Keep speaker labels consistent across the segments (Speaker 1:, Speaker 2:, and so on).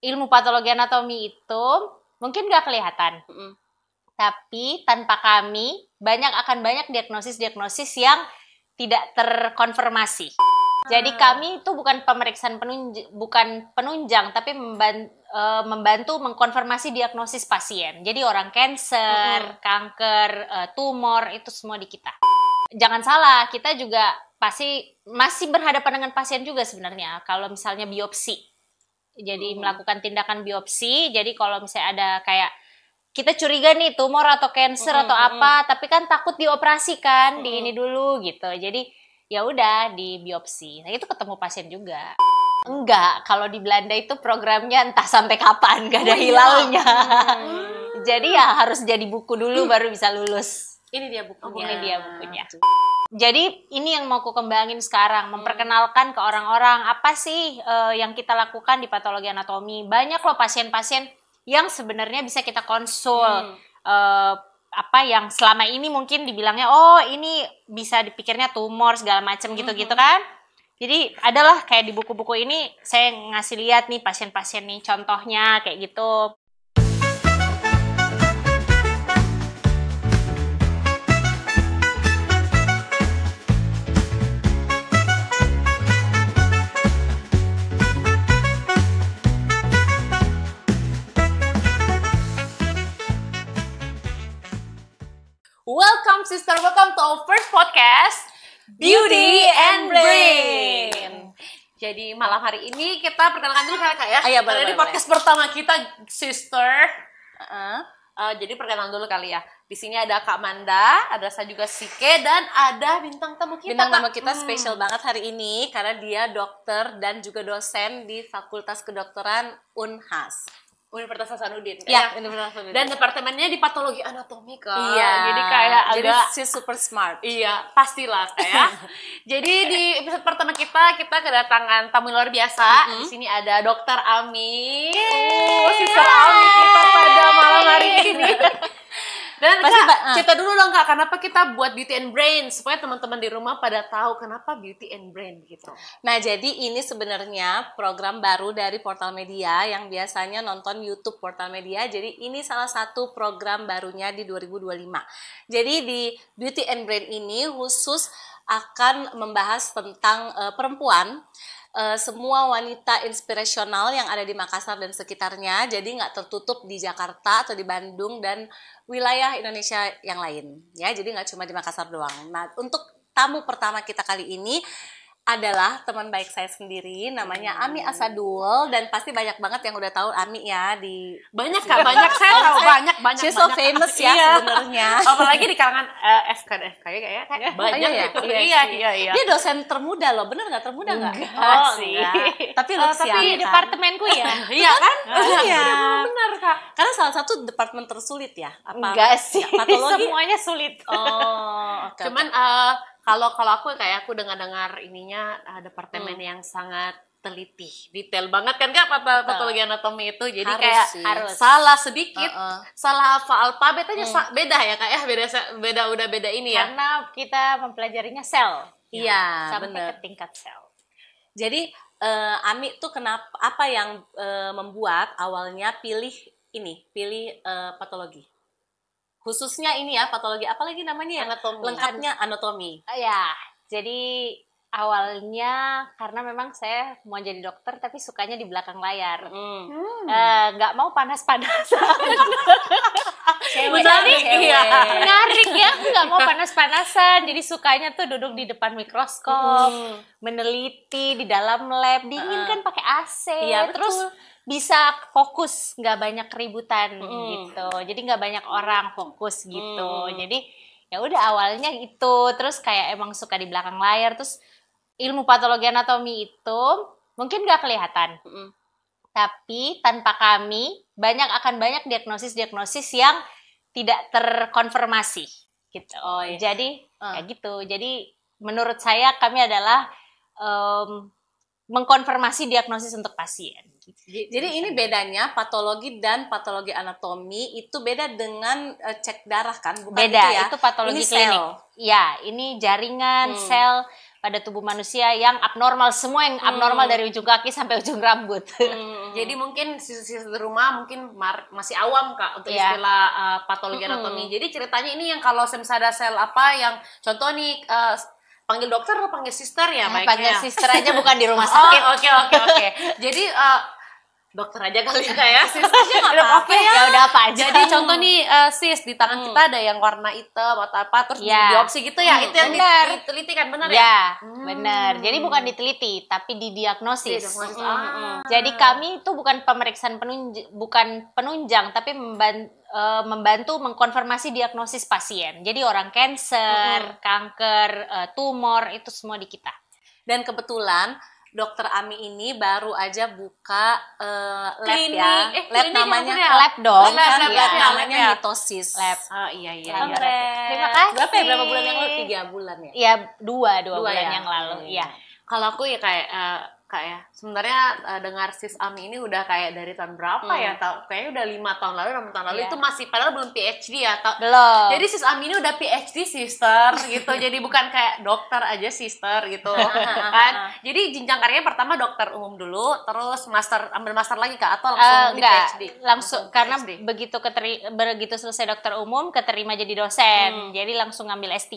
Speaker 1: ilmu patologi anatomi itu mungkin nggak kelihatan, tapi tanpa kami akan banyak diagnosis yang tidak terkonfirmasi. Jadi kami itu bukan pemeriksaan bukan penunjang, tapi membantu mengkonfirmasi diagnosis pasien. Jadi orang cancer, kanker, tumor itu semua di kita. Jangan salah, kita juga pasti masih berhadapan dengan pasien juga sebenarnya. Kalau misalnya biopsi, jadi melakukan tindakan biopsi. Jadi kalau misalnya ada kayak kita curiga nih tumor atau cancer atau apa, tapi kan takut dioperasi kan, di ini dulu gitu. Jadi ya udah di biopsi. Nah itu ketemu pasien juga. Enggak, kalau di Belanda itu programnya entah sampai kapan, gak ada hilalnya. Jadi ya harus jadi buku dulu baru bisa lulus.
Speaker 2: Ini dia bukunya.
Speaker 1: Ini dia bukunya. Jadi ini yang mau aku kembangin sekarang, memperkenalkan ke orang-orang apa sih yang kita lakukan di patologi anatomi. Banyak loh pasien-pasien yang sebenarnya bisa kita konsul. Apa yang selama ini mungkin dibilangnya oh ini bisa dipikirnya tumor segala macam gitu-gitu kan. Jadi adalah kayak di buku-buku ini saya ngasih lihat nih pasien-pasien nih contohnya kayak gitu.
Speaker 2: Welcome sister, welcome to our first podcast Beauty and Brain. Jadi malam hari ini kita perkenalkan dulu Kak ya.
Speaker 1: Iya,
Speaker 2: Karena ini podcast pertama kita sister. Jadi perkenalan dulu kali ya. Di sini ada Kak Manda, ada saya juga Sike, dan ada bintang tamu kita.
Speaker 3: Bintang tamu kita spesial banget hari ini karena dia dokter dan juga dosen di Fakultas Kedokteran Unhas.
Speaker 2: Universitas Hasanuddin.
Speaker 3: Ya, Universitas Hasanuddin.
Speaker 2: Dan departemennya di patologi anatomi Kak.
Speaker 3: Iya.
Speaker 2: Jadi kayak
Speaker 3: jadi
Speaker 2: agak
Speaker 3: si super smart.
Speaker 2: Iya, pastilah kayak. Jadi di episode pertama kita kedatangan tamu luar biasa. Di sini ada Dokter Ami. Sister Ami kita pada malam hari ini. Dan Kak, cerita dulu dong Kak, kenapa kita buat Beauty and Brain supaya teman-teman di rumah pada tahu kenapa Beauty and Brain gitu.
Speaker 3: Nah, jadi ini sebenarnya program baru dari Portal Media yang biasanya nonton YouTube Portal Media. Jadi ini salah satu program barunya di 2025. Jadi di Beauty and Brain ini khusus akan membahas tentang perempuan, semua wanita inspirasional yang ada di Makassar dan sekitarnya. Jadi nggak tertutup di Jakarta atau di Bandung dan wilayah Indonesia yang lain ya, jadi nggak cuma di Makassar doang. Nah, untuk tamu pertama kita kali ini adalah teman baik saya sendiri, namanya Ami Asadul, dan pasti banyak banget yang udah tahu Ami ya di
Speaker 2: banyak Kak, banyak saya tahu banyak.
Speaker 3: She's so famous ya sebenarnya.
Speaker 2: Apalagi di kalangan FK ya kayak banyak
Speaker 3: ya?
Speaker 2: gitu. Iya.
Speaker 3: Dia dosen termuda loh, bener nggak termuda nggak?
Speaker 1: Oh sih.
Speaker 3: Tapi looks
Speaker 1: tapi
Speaker 3: young, kan?
Speaker 1: departemenku ya.
Speaker 2: Iya kan?
Speaker 3: Iya.
Speaker 2: Benar Kak.
Speaker 3: Karena salah satu departemen tersulit ya. Apa?
Speaker 1: Enggak sih.
Speaker 3: Patologi
Speaker 1: Semuanya sulit.
Speaker 3: Oh, okay,
Speaker 2: Cuman kalau aku kayak aku dengar ininya departemen yang sangat teliti, detail banget kan Kak patologi anatomi itu. Jadi
Speaker 3: harus
Speaker 2: salah sedikit, salah hafal alfabet aja beda ya Kak ya, beda ini ya.
Speaker 1: Karena kita mempelajarinya sel.
Speaker 3: Iya,
Speaker 1: sampai
Speaker 3: bener.
Speaker 1: ke tingkat sel.
Speaker 3: Jadi Ami tuh apa yang membuat awalnya pilih patologi? Khususnya ini ya, patologi, apalagi namanya ya?
Speaker 2: Anatomi.
Speaker 3: Lengkapnya anatomi.
Speaker 1: Ya, jadi awalnya karena memang saya mau jadi dokter tapi sukanya di belakang layar. Nggak mau panas-panasan. Jadi menarik ya, nggak mau panas-panasan. Jadi sukanya tuh duduk di depan mikroskop, meneliti di dalam lab, dingin kan pakai AC.
Speaker 3: Iya,
Speaker 1: terus bisa fokus, nggak banyak keributan gitu. Jadi nggak banyak orang fokus gitu. Jadi ya udah awalnya itu, terus kayak emang suka di belakang layar. Terus ilmu patologi anatomi itu mungkin nggak kelihatan, tapi tanpa kami akan banyak diagnosis yang tidak terkonfirmasi gitu. Jadi ya gitu. Jadi menurut saya kami adalah mengkonfirmasi diagnosis untuk pasien.
Speaker 3: Jadi ini bedanya patologi dan patologi anatomi itu beda dengan cek darah kan? Bukan
Speaker 1: beda,
Speaker 3: itu ya?
Speaker 1: Itu patologi
Speaker 3: ini
Speaker 1: klinik. Ya, ini jaringan, sel, pada tubuh manusia yang abnormal, semua yang abnormal dari ujung kaki sampai ujung rambut.
Speaker 2: Jadi mungkin sisi di rumah mungkin masih awam Kak untuk
Speaker 1: Iya.
Speaker 2: istilah patologi anatomi. Jadi ceritanya ini yang kalau misalnya ada sel apa yang contoh nih panggil dokter atau panggil suster ya baiknya.
Speaker 1: Panggil suster aja, bukan di rumah sakit.
Speaker 2: Oke. Jadi dokter aja kali ya kayak sis aja nggak apa-apa ya.
Speaker 1: Ya udah apa aja.
Speaker 2: Jadi contoh nih sis di tangan kita ada yang warna hitam atau apa terus
Speaker 1: Ya.
Speaker 2: biopsi gitu ya. Itu yang
Speaker 1: Benar.
Speaker 2: diteliti kan benar ya?
Speaker 1: Ya, benar. Jadi bukan diteliti, tapi didiagnosis.
Speaker 2: Diagnosis.
Speaker 1: Jadi kami itu bukan pemeriksaan bukan penunjang, tapi membantu mengkonfirmasi diagnosis pasien. Jadi orang cancer, kanker, tumor itu semua di kita.
Speaker 3: Dan kebetulan Dokter Ami ini baru aja buka lab
Speaker 2: Klinik.
Speaker 3: ya. Lab
Speaker 2: Klinik
Speaker 3: namanya
Speaker 2: maksudnya?
Speaker 1: Lab dong.
Speaker 3: Lab,
Speaker 1: Iya.
Speaker 3: namanya
Speaker 2: ya.
Speaker 3: mitosis.
Speaker 1: Lab.
Speaker 2: Iya.
Speaker 1: Terima kasih.
Speaker 3: Berapa bulan yang lalu? 3 bulan ya?
Speaker 1: Ya, dua
Speaker 2: Dua
Speaker 1: bulan
Speaker 2: ya?
Speaker 1: yang lalu. Iya.
Speaker 2: Kalau aku ya kayak sebenarnya dengar sis Ami ini udah kayak dari tahun berapa ya? Kayaknya udah 5 tahun lalu, 6 tahun lalu
Speaker 1: Iya.
Speaker 2: itu masih padahal belum PhD ya.
Speaker 1: Belum.
Speaker 2: Jadi sis Ami ini udah PhD sister gitu. Jadi bukan kayak dokter aja sister gitu kan. Jadi jenjang karirnya pertama dokter umum dulu, terus ambil master lagi Kak atau langsung di
Speaker 1: enggak,
Speaker 2: PhD?
Speaker 1: langsung karena
Speaker 2: PhD.
Speaker 1: begitu selesai dokter umum keterima jadi dosen. Jadi langsung ngambil S3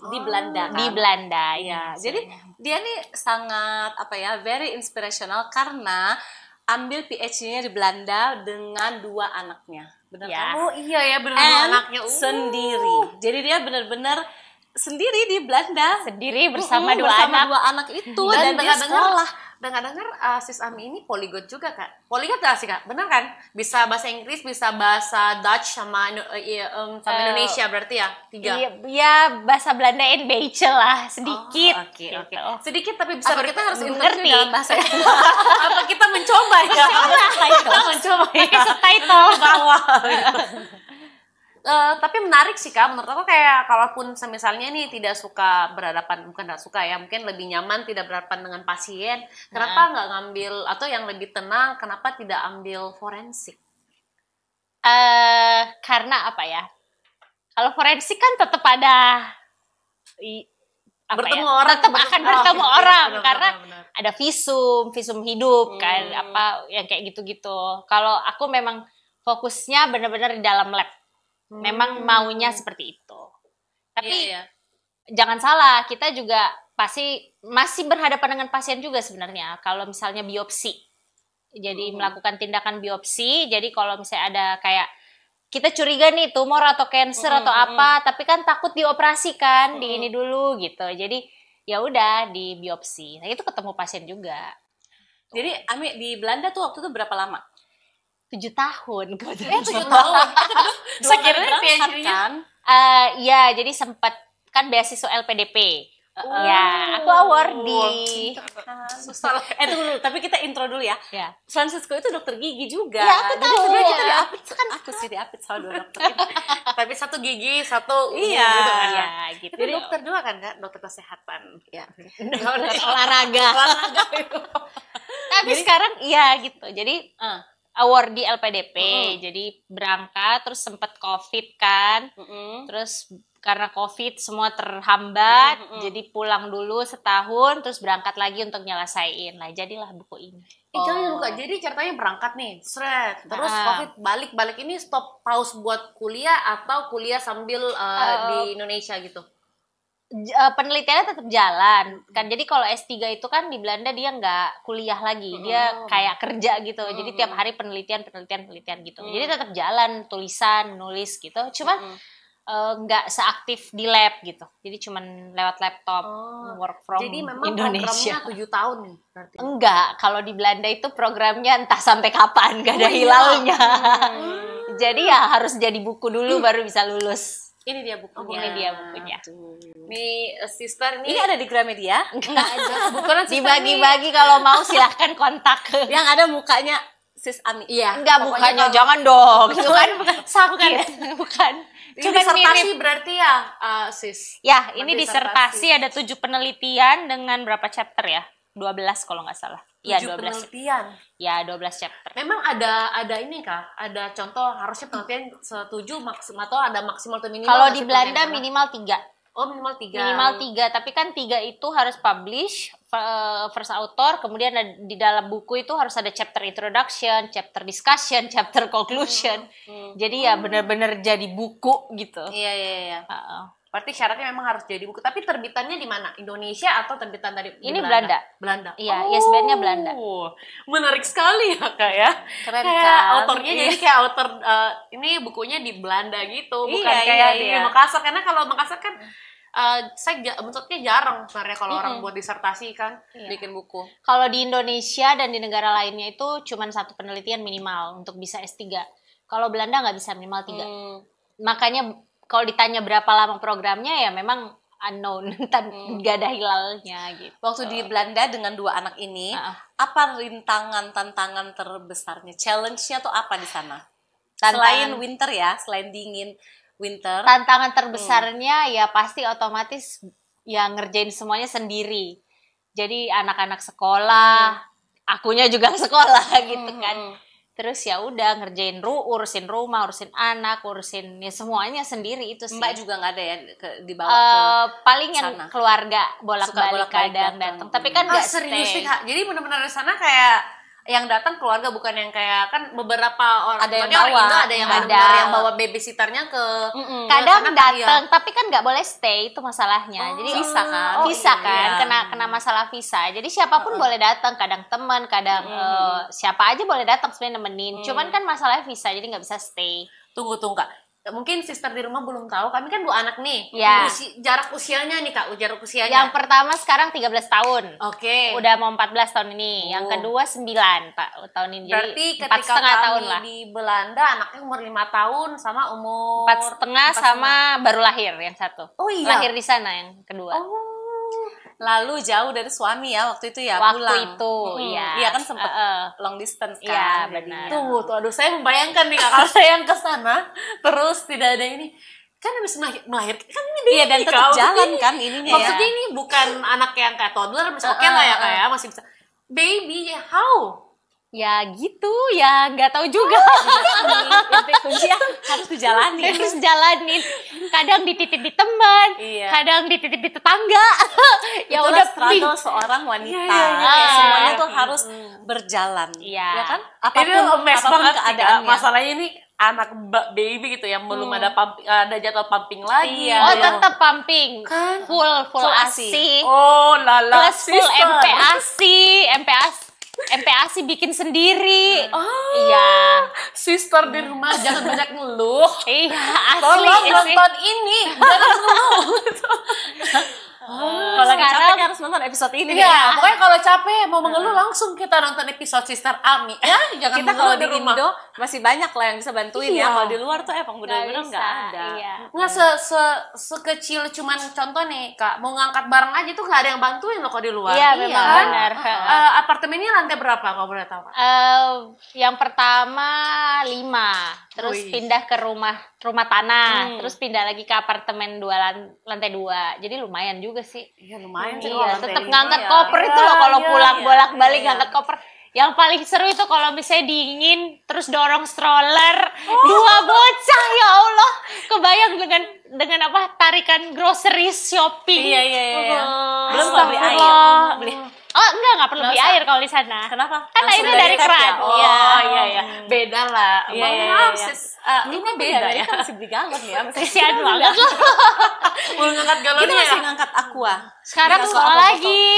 Speaker 3: Di Belanda kan?
Speaker 1: di Belanda.
Speaker 3: Iya, jadi dia nih sangat very inspirational karena ambil PhD-nya di Belanda dengan 2 anaknya. Benar
Speaker 1: Ya.
Speaker 3: kan?
Speaker 2: Oh iya ya benar
Speaker 3: And
Speaker 2: anaknya
Speaker 3: sendiri. Jadi dia benar-benar sendiri di Belanda
Speaker 1: sendiri bersama dua
Speaker 3: bersama
Speaker 1: anak.
Speaker 3: 2 anak itu
Speaker 2: Dan
Speaker 3: dan dia sekolah.
Speaker 2: dengar sis Ami ini polyglot juga Kak. Polyglot gak sih Kak? Bener kan? Bisa bahasa Inggris, bisa bahasa Dutch sama Indonesia berarti ya? 3.
Speaker 1: Iya, bahasa Belanda en beetje lah, sedikit.
Speaker 2: Oke.
Speaker 1: gitu.
Speaker 2: Sedikit tapi bisa
Speaker 3: Apa kita harus
Speaker 2: mengerti
Speaker 3: interview dalam bahasa
Speaker 2: Apa kita mencoba ya? Kita mencoba ya.
Speaker 1: Pakai subtitle.
Speaker 2: Bawah. Tapi menarik sih Kak, menurut aku kayak kalaupun misalnya nih tidak suka berhadapan, bukan tidak suka ya, mungkin lebih nyaman tidak berhadapan dengan pasien, kenapa nggak ngambil, atau yang lebih tenang, kenapa tidak ambil forensik?
Speaker 1: Karena apa ya? Kalau forensik kan tetap ada
Speaker 2: Bertemu orang,
Speaker 1: tetap akan bertemu orang
Speaker 2: benar,
Speaker 1: karena
Speaker 2: benar.
Speaker 1: ada visum hidup kan, apa yang kayak gitu-gitu. Kalau aku memang fokusnya benar-benar di dalam lab. Memang maunya seperti itu. Tapi
Speaker 3: Iya.
Speaker 1: jangan salah, kita juga pasti masih berhadapan dengan pasien juga sebenarnya. Kalau misalnya biopsi, jadi melakukan tindakan biopsi. Jadi kalau misalnya ada kayak kita curiga nih tumor atau cancer atau apa, tapi kan takut dioperasi kan, di ini dulu gitu. Jadi ya udah di biopsi. Nah itu ketemu pasien juga.
Speaker 3: Jadi Ami di Belanda tuh waktu itu berapa lama?
Speaker 1: 7 tahun.
Speaker 2: 7 tahun.
Speaker 3: Sekiranya
Speaker 2: PhD-nya
Speaker 3: kan?
Speaker 1: Ya, jadi sempat kan beasiswa LPDP. Ya, aku award di.
Speaker 2: susah lah.
Speaker 3: Tunggu dulu, tapi kita intro dulu ya.
Speaker 1: Ya.
Speaker 3: Francisco itu dokter gigi juga.
Speaker 1: Ya, aku
Speaker 3: Jadi
Speaker 1: tahu.
Speaker 3: sebenarnya kita diapit kan aku sih diapit sama 2 dokter itu.
Speaker 2: Tapi 1 gigi, 1
Speaker 3: Iya.
Speaker 2: gitu kan.
Speaker 1: Ya, gitu.
Speaker 2: Itu dokter juga kan Kak? Dokter kesehatan.
Speaker 3: Ya.
Speaker 1: Dokter olahraga. Tapi sekarang iya gitu. Jadi award di LPDP. Jadi berangkat terus sempat Covid kan. Terus karena Covid semua terhambat, jadi pulang dulu setahun terus berangkat lagi untuk nyelesain. Nah, jadilah buku ini.
Speaker 2: Jangan lupa, jadi ceritanya berangkat nih, terus Covid balik ini stop pause buat kuliah atau kuliah sambil di Indonesia gitu?
Speaker 1: Penelitiannya tetap jalan kan. Jadi kalau S3 itu kan di Belanda dia nggak kuliah lagi, dia kayak kerja gitu. Jadi tiap hari penelitian gitu. Jadi tetap jalan, tulisan, nulis gitu. Cuman nggak seaktif di lab gitu. Jadi cuman lewat laptop, work from
Speaker 2: Jadi memang
Speaker 1: Indonesia.
Speaker 2: programnya 7 tahun nih berarti.
Speaker 1: Enggak, kalau di Belanda itu programnya entah sampai kapan, gak ada hilalnya. Jadi ya harus jadi buku dulu baru bisa lulus.
Speaker 3: Ini dia bukunya.
Speaker 1: Ini dia bukunya.
Speaker 2: Nih sister nih
Speaker 3: Ini ada di Gramedia.
Speaker 1: Enggak ada.
Speaker 2: bukan
Speaker 1: Dibagi-bagi kalau mau silahkan kontak.
Speaker 3: Yang ada mukanya Sis Ami.
Speaker 2: Iya.
Speaker 1: Enggak,
Speaker 2: pokoknya
Speaker 1: bukannya
Speaker 2: kalau-
Speaker 1: jangan dong. Itu kan sakit. Bukan.
Speaker 2: Ini
Speaker 1: Cuman
Speaker 2: disertasi
Speaker 1: mirip.
Speaker 2: berarti ya sis.
Speaker 1: Ya, ini
Speaker 2: Disertasi.
Speaker 1: disertasi ada 7 penelitian dengan berapa chapter ya? 12 kalau nggak salah. Iya,
Speaker 2: 7
Speaker 1: 12.
Speaker 2: penelitian.
Speaker 1: Ya, 12 chapter.
Speaker 2: Memang ada ini Kak, ada contoh harusnya penelitian 7 maksimal atau ada maksimal atau minimal
Speaker 1: Kalau
Speaker 2: nggak
Speaker 1: di
Speaker 2: sih
Speaker 1: Belanda
Speaker 2: penelitian?
Speaker 1: minimal 3.
Speaker 2: Oh, minimal 3.
Speaker 1: Minimal 3, tapi kan 3 itu harus publish, first author, kemudian di dalam buku itu harus ada chapter introduction, chapter discussion, chapter conclusion. Jadi ya benar-benar jadi buku gitu.
Speaker 3: Iya.
Speaker 2: Berarti syaratnya memang harus jadi buku. Tapi terbitannya di mana? Indonesia atau terbitan tadi di
Speaker 1: Ini Belanda.
Speaker 2: Belanda.
Speaker 1: Iya, ISBN-nya Belanda.
Speaker 2: Menarik sekali ya Kak ya.
Speaker 3: Keren
Speaker 2: kayak
Speaker 3: kan?
Speaker 2: autornya jadi kayak autor ini bukunya di Belanda gitu, bukan
Speaker 3: Iya,
Speaker 2: kayak
Speaker 3: iya,
Speaker 2: di
Speaker 3: iya.
Speaker 2: Makassar. Karena kalau Makassar kan maksudnya jarang sebenarnya kalau orang buat disertasi kan
Speaker 3: Bikin buku.
Speaker 1: Kalau di Indonesia dan di negara lainnya itu cuma 1 penelitian minimal untuk bisa S3. Kalau Belanda nggak bisa, minimal 3. Makanya kalau ditanya berapa lama programnya ya memang unknown, nggak ada hilalnya gitu.
Speaker 3: Waktu di Belanda dengan 2 anak ini, apa rintangan, tantangan terbesarnya? Challenge-nya tuh apa di sana? Selain winter ya, selain dingin winter.
Speaker 1: Tantangan terbesarnya ya pasti otomatis ya ngerjain semuanya sendiri. Jadi anak-anak sekolah, akunya juga sekolah gitu kan. Terus ya udah ngerjain urusin rumah, urusin anak, urusin ya semuanya sendiri itu sih.
Speaker 3: Mbak juga nggak ada ya dibawa ke
Speaker 1: paling yang
Speaker 3: sana.
Speaker 1: Keluarga bolak-balik
Speaker 3: bolak-balik
Speaker 1: kadang
Speaker 3: datang.
Speaker 1: datang. Tapi kan nggak
Speaker 2: serius
Speaker 1: stay.
Speaker 2: sih Kak. Jadi benar-benar di sana kayak yang datang keluarga, bukan yang kayak kan beberapa orang
Speaker 3: Ada yang
Speaker 2: orang
Speaker 3: bawa.
Speaker 2: Indo ada yang
Speaker 1: Ada.
Speaker 2: benar-benar yang bawa babysitternya ke
Speaker 1: Kadang
Speaker 2: sana,
Speaker 1: datang,
Speaker 2: iya.
Speaker 1: tapi kan nggak boleh stay, itu masalahnya. Jadi
Speaker 3: visa kan?
Speaker 1: Visa
Speaker 2: Oh,
Speaker 1: kan,
Speaker 2: iya.
Speaker 1: kena masalah visa. Jadi siapapun boleh datang, kadang teman, kadang siapa aja boleh datang sebenarnya nemenin. Cuman kan masalahnya visa, jadi nggak bisa stay.
Speaker 2: Tunggu Kak. Mungkin sister di rumah belum tahu. Kami kan 2 anak nih.
Speaker 1: Ya.
Speaker 2: Jarak usianya nih Kak, jarak usianya.
Speaker 1: Yang pertama sekarang 13 tahun.
Speaker 2: Oke.
Speaker 1: Udah mau 14 tahun ini. Yang kedua 9 Pak tahun ini.
Speaker 2: Berarti
Speaker 1: Jadi
Speaker 2: ketika
Speaker 1: 4,5 tahun
Speaker 2: kami
Speaker 1: lah.
Speaker 2: di Belanda anaknya umur 5 tahun sama umur
Speaker 1: 4,5 sama baru lahir yang satu.
Speaker 2: Oh iya.
Speaker 1: Lahir di sana yang kedua.
Speaker 3: Lalu jauh dari suami ya waktu itu ya,
Speaker 1: Waktu
Speaker 3: pulang.
Speaker 1: itu, iya.
Speaker 3: Iya kan sempat long distance kan.
Speaker 1: Iya,
Speaker 3: jadinya.
Speaker 1: benar.
Speaker 2: Tuh, aduh saya membayangkan nih Kak, kalau saya yang ke sana terus tidak ada ini. Kan habis melahirkan kan ini baby,
Speaker 3: Iya, dan tetap
Speaker 2: Kak.
Speaker 3: jalan
Speaker 2: Maksudnya
Speaker 3: kan ininya
Speaker 2: Maksudnya
Speaker 3: ya.
Speaker 2: ini bukan anak yang kayak toddler, misalnya oke lah ya kayak masih bisa. Baby, how?
Speaker 1: Ya gitu, ya nggak tahu juga.
Speaker 3: Kuncinya harus dijalani.
Speaker 1: Terus jalanin. Kadang dititip di teman,
Speaker 3: Iya.
Speaker 1: kadang dititip di tetangga. Ya
Speaker 3: Itulah
Speaker 1: udah
Speaker 3: struggle seorang wanita.
Speaker 2: Iya.
Speaker 3: Kayak semuanya tuh harus berjalan.
Speaker 1: Iya.
Speaker 3: Ya kan?
Speaker 2: Ini mes banget sih, Kak.
Speaker 3: keadaannya.
Speaker 2: Masalahnya ini anak baby gitu yang belum ada jadwal pumping lagi.
Speaker 3: Iya.
Speaker 1: Oh,
Speaker 2: Belum-
Speaker 1: tetap pumping.
Speaker 2: Kan?
Speaker 1: Full
Speaker 3: ASI.
Speaker 1: ASI.
Speaker 2: Oh lala.
Speaker 1: Plus full MPASI bikin sendiri. Iya.
Speaker 2: Sister di rumah jangan banyak ngeluh.
Speaker 1: Iya, asli.
Speaker 2: Tolong
Speaker 1: sih.
Speaker 2: nonton ini, jangan ngeluh.
Speaker 3: Kalau lagi
Speaker 1: Sekarang-
Speaker 3: capek harus nonton episode ini
Speaker 2: Iya,
Speaker 3: ya.
Speaker 2: pokoknya kalau capek mau mengeluh langsung kita nonton episode Sister Ami. Ya, jangan
Speaker 3: Kita kalau
Speaker 2: mengeluh
Speaker 3: di
Speaker 2: rumah.
Speaker 3: Indo masih banyak lah yang bisa bantuin
Speaker 2: Iya.
Speaker 3: ya. Kalau di luar tuh emang benar-benar
Speaker 1: bisa,
Speaker 3: nggak ada.
Speaker 1: Iya.
Speaker 2: Nggak sekecil cuman contoh nih Kak, mau ngangkat barang aja tuh nggak ada yang bantuin loh kalau di luar.
Speaker 1: Iya, memang
Speaker 2: kan?
Speaker 1: benar.
Speaker 2: Apartemen ini lantai berapa kalau boleh tahu Kak?
Speaker 1: Yang pertama 5, terus
Speaker 2: Wih.
Speaker 1: pindah ke rumah tanah, terus pindah lagi ke apartemen lantai 2. Jadi lumayan juga sih.
Speaker 2: Iya lumayan sih.
Speaker 1: Iya,
Speaker 2: kalau
Speaker 1: tetap
Speaker 2: lantai
Speaker 1: ngangkat
Speaker 2: lima ya.
Speaker 1: koper itu loh kalau
Speaker 2: Iya,
Speaker 1: pulang
Speaker 2: iya,
Speaker 1: bolak-balik
Speaker 2: iya.
Speaker 1: ngangkat koper. Yang paling seru itu kalau misalnya dingin terus dorong stroller, 2 bocah ya Allah. Kebayang dengan apa tarikan grocery shopping.
Speaker 3: Iya.
Speaker 2: Oh,
Speaker 3: Belum kalau beli air.
Speaker 1: Astagfirullah.
Speaker 3: Beli.
Speaker 1: Oh, enggak perlu
Speaker 3: Nggak
Speaker 1: beli
Speaker 3: usah.
Speaker 1: air kalau di sana.
Speaker 3: Kenapa?
Speaker 1: Kan
Speaker 3: Langsung
Speaker 1: airnya dari
Speaker 3: tap
Speaker 1: keran.
Speaker 3: ya?
Speaker 2: Oh iya. Beda lah.
Speaker 3: Iya, iya,
Speaker 2: Maaf,
Speaker 3: iya.
Speaker 2: sis. Ini beda ya.
Speaker 3: Kita masih beli galon ya.
Speaker 1: Kesian banget loh.
Speaker 2: Belum ngangkat
Speaker 3: Kita
Speaker 2: galonnya ya.
Speaker 3: masih ngangkat aqua.
Speaker 1: Sekarang
Speaker 3: Kita
Speaker 1: sekolah
Speaker 3: soal
Speaker 1: lagi.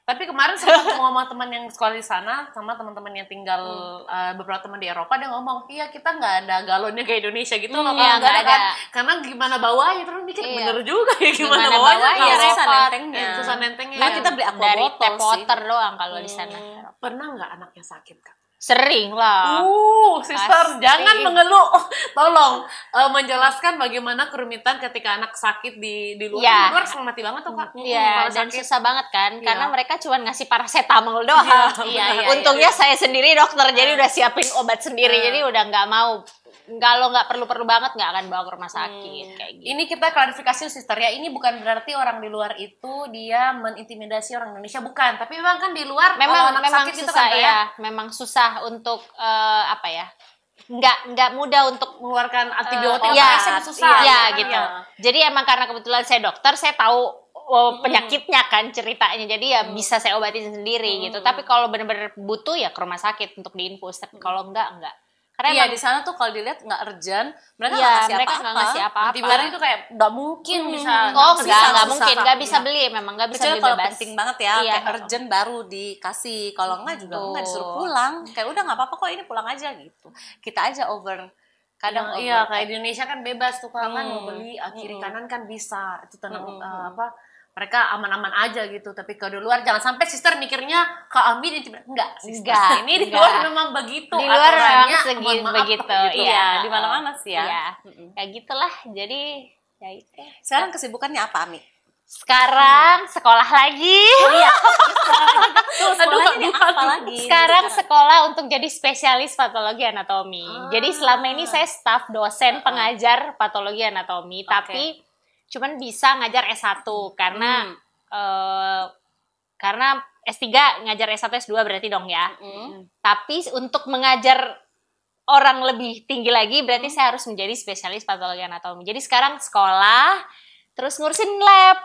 Speaker 2: Tapi kemarin sempat ngomong sama teman yang sekolah di sana, sama teman-teman yang tinggal beberapa teman di Eropa, dia ngomong, iya kita nggak ada galonnya kayak Indonesia gitu loh,
Speaker 1: iya,
Speaker 2: kalau nggak
Speaker 1: nggak
Speaker 2: ada kan.
Speaker 1: ada.
Speaker 2: Karena gimana bawanya, terus mikir
Speaker 1: Iya.
Speaker 2: bener juga ya gimana
Speaker 1: Gimana
Speaker 2: bawanya.
Speaker 1: bawanya,
Speaker 2: kalau-
Speaker 3: susah
Speaker 1: repot.
Speaker 3: nentengnya.
Speaker 2: Susah nentengnya.
Speaker 3: Nah, kita beli aqua
Speaker 1: Dari
Speaker 3: botol
Speaker 1: tap
Speaker 3: sih.
Speaker 1: water doang kalau di sana.
Speaker 2: Pernah nggak anaknya sakit Kak?
Speaker 1: Sering lah.
Speaker 2: Sister,
Speaker 1: Pasti.
Speaker 2: jangan mengeluh. Tolong menjelaskan bagaimana kerumitan ketika anak sakit di luar.
Speaker 1: Iya.
Speaker 2: Di luar setengah mati banget tuh Kak.
Speaker 1: Iya,
Speaker 2: Kalau
Speaker 1: dan
Speaker 2: sakit.
Speaker 1: susah banget kan,
Speaker 2: Iya.
Speaker 1: karena mereka cuma ngasih paracetamol doang.
Speaker 2: Iya,
Speaker 1: Untungnya saya sendiri dokter, jadi udah siapin obat sendiri, jadi udah nggak mau. Kalau nggak perlu banget nggak akan bawa ke rumah sakit kayak gitu.
Speaker 2: Ini kita klarifikasi sister ya, ini bukan berarti orang di luar itu dia menintimidasi orang Indonesia, bukan. Tapi memang kan di luar kalau
Speaker 1: Memang
Speaker 2: anak sakit itu
Speaker 1: susah
Speaker 2: kan
Speaker 1: ya, memang susah untuk apa ya? nggak mudah untuk
Speaker 2: mengeluarkan antibiotik
Speaker 1: ya,
Speaker 2: susah.
Speaker 1: Iya gitu. Jadi emang karena kebetulan saya dokter, saya tahu penyakitnya kan ceritanya. Jadi ya bisa saya obatin sendiri gitu. Tapi kalau benar-benar butuh ya ke rumah sakit untuk diinfus. Tapi kalau enggak.
Speaker 3: Karena di sana tuh kalau dilihat nggak urgent, mereka nggak ngasih apa-apa.
Speaker 2: Antibiotik itu kayak nggak mungkin bisa.
Speaker 1: Nggak mungkin, nggak bisa beli, memang nggak bisa beli
Speaker 3: kalau
Speaker 1: bebas.
Speaker 3: penting banget ya, kayak urgent baru dikasih. Kalau enggak juga enggak disuruh pulang. Kayak udah nggak apa-apa kok, ini pulang aja gitu. Kita aja kadang
Speaker 2: iya kayak di Indonesia kan bebas tuh kan mau beli kiri kanan kan bisa. Itu tenang mereka aman-aman aja gitu, tapi kalau di luar jangan sampai sister mikirnya ke Ami enggak, ini di luar memang begitu,
Speaker 1: di luar memang begitu,
Speaker 2: gitu.
Speaker 3: Iya, di mana-mana sih ya.
Speaker 1: Iya. Ya gitulah, jadi ya itu.
Speaker 3: Sekarang kesibukannya apa, Ami?
Speaker 1: Sekarang sekolah lagi.
Speaker 3: Iya. Sekolahnya apa lagi?
Speaker 1: Sekarang sekolah untuk jadi spesialis patologi anatomi. Jadi selama ini saya staf dosen pengajar patologi anatomi, tapi cuman bisa ngajar S1 karena S3 ngajar S1 S2 berarti dong ya. Tapi untuk mengajar orang lebih tinggi lagi berarti saya harus menjadi spesialis patologi anatomi. Jadi sekarang sekolah terus ngurusin lab.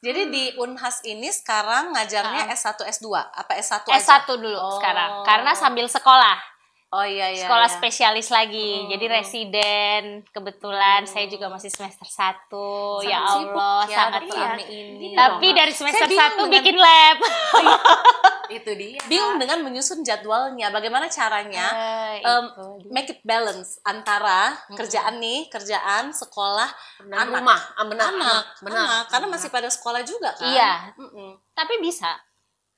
Speaker 3: Jadi di Unhas ini sekarang ngajarnya S1 S2 apa S1
Speaker 1: aja? S1 dulu sekarang karena sambil sekolah.
Speaker 3: Oh iya.
Speaker 1: Sekolah spesialis lagi. Jadi residen. Kebetulan saya juga masih semester 1. Ya Allah, sangat
Speaker 3: rame ini.
Speaker 1: Tapi dari semester 1 bikin lab.
Speaker 3: Itu dia. Bingung dengan menyusun jadwalnya. Bagaimana caranya make it balance antara kerjaan, sekolah,
Speaker 2: anak, rumah,
Speaker 3: anak. Karena masih pada sekolah juga kan.
Speaker 1: Iya. Tapi bisa.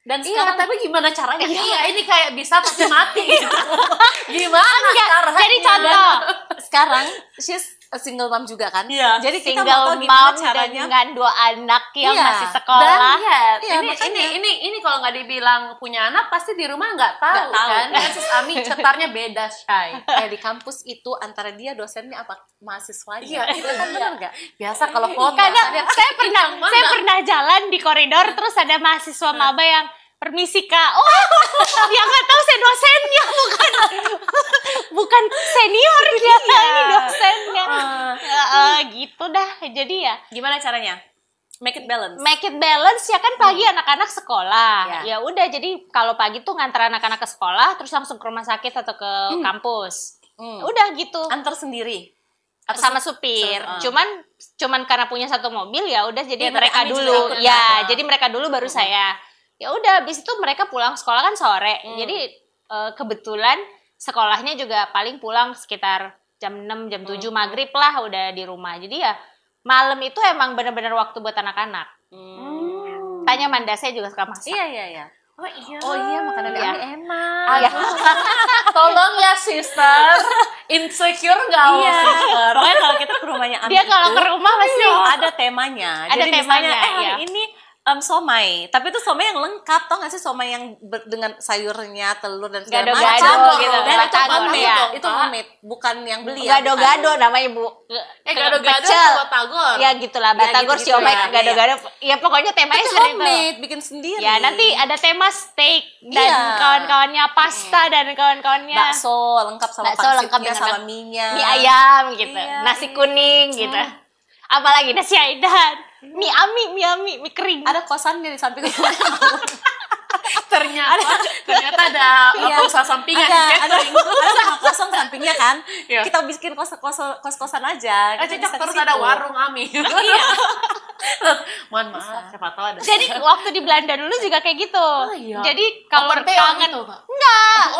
Speaker 3: Dan sekarang
Speaker 2: tapi gimana caranya? Iya, ini kayak bisa tapi mati gitu. Gimana caranya?
Speaker 1: Jadi contoh,
Speaker 3: sekarang she's a single mom juga kan?
Speaker 1: Iya.
Speaker 3: Jadi kita
Speaker 1: single
Speaker 3: mau tahu gimana
Speaker 1: mom
Speaker 3: caranya
Speaker 1: dengan 2 anak yang masih sekolah.
Speaker 2: Ini kalau nggak dibilang punya anak pasti di rumah nggak tahu kan? Sus Ami cetarnya beda, Shay.
Speaker 3: Kayak di kampus itu antara dia dosennya apa mahasiswanya? Iya, itu kan benar nggak?
Speaker 2: Biasa kalau foto.
Speaker 1: Kadang saya pernah jalan di koridor terus ada mahasiswa maba yang permisi Kak, dia nggak tahu saya dosennya, bukan seniornya, ini dosennya, gitu dah. Jadi ya,
Speaker 3: gimana caranya? Make it
Speaker 1: balance ya kan pagi anak-anak sekolah, ya udah. Jadi kalau pagi tuh ngantar anak-anak ke sekolah, terus langsung ke rumah sakit atau ke kampus, udah gitu.
Speaker 3: Antar sendiri?
Speaker 1: Sama supir, cuman karena punya satu mobil ya udah. Jadi mereka dulu, jadi mereka dulu baru saya. Ya udah, habis itu mereka pulang sekolah kan sore. Jadi kebetulan sekolahnya juga paling pulang sekitar jam 6, jam 7 maghrib lah udah di rumah. Jadi ya malam itu emang benar-benar waktu buat anak-anak. Tanya Manda, saya juga suka masak.
Speaker 3: Iya.
Speaker 2: Oh iya, makanan
Speaker 3: Ami enak.
Speaker 2: Tolong ya sister, insecure nggak sister?
Speaker 3: Pokoknya kalau kita ke rumahnya Ami
Speaker 1: dia kalau ke rumah pasti
Speaker 3: ada temanya.
Speaker 1: Ada
Speaker 3: jadi
Speaker 1: temanya,
Speaker 3: misalnya hari ini somai, tapi itu somai yang lengkap, tau gak sih, somai yang dengan sayurnya, telur dan segala macam.
Speaker 1: Gado-gado gitu.
Speaker 3: Dan itu
Speaker 1: ya.
Speaker 3: homemade, bukan yang beli.
Speaker 1: Gado-gado namanya Bu.
Speaker 2: Gado-gado batagor.
Speaker 1: Ya gitulah, batagor
Speaker 3: gitu,
Speaker 1: siomay gado-gado. Ya pokoknya temanya seperti itu.
Speaker 3: Homemade, bikin sendiri.
Speaker 1: Ya nanti ada tema steak dan kawan-kawannya, pasta dan kawan-kawannya.
Speaker 3: Bakso lengkap sama pangsitnya, sama mie-nya.
Speaker 1: Mie ayam gitu, nasi kuning gitu. Apalagi nasi aidan. Mie Ami, mie kering.
Speaker 3: Ada kosannya di samping rumah.
Speaker 2: ternyata ada usaha sampingan.
Speaker 3: Ada sama kosong sampingnya kan. Kita bikin kos-kosan aja.
Speaker 2: Cocok terus ada warung Ami.
Speaker 3: Iya.
Speaker 2: Mohon maaf, siapa tahu ada.
Speaker 1: Jadi waktu di Belanda dulu juga kayak gitu. Jadi kalau kangen
Speaker 2: gitu,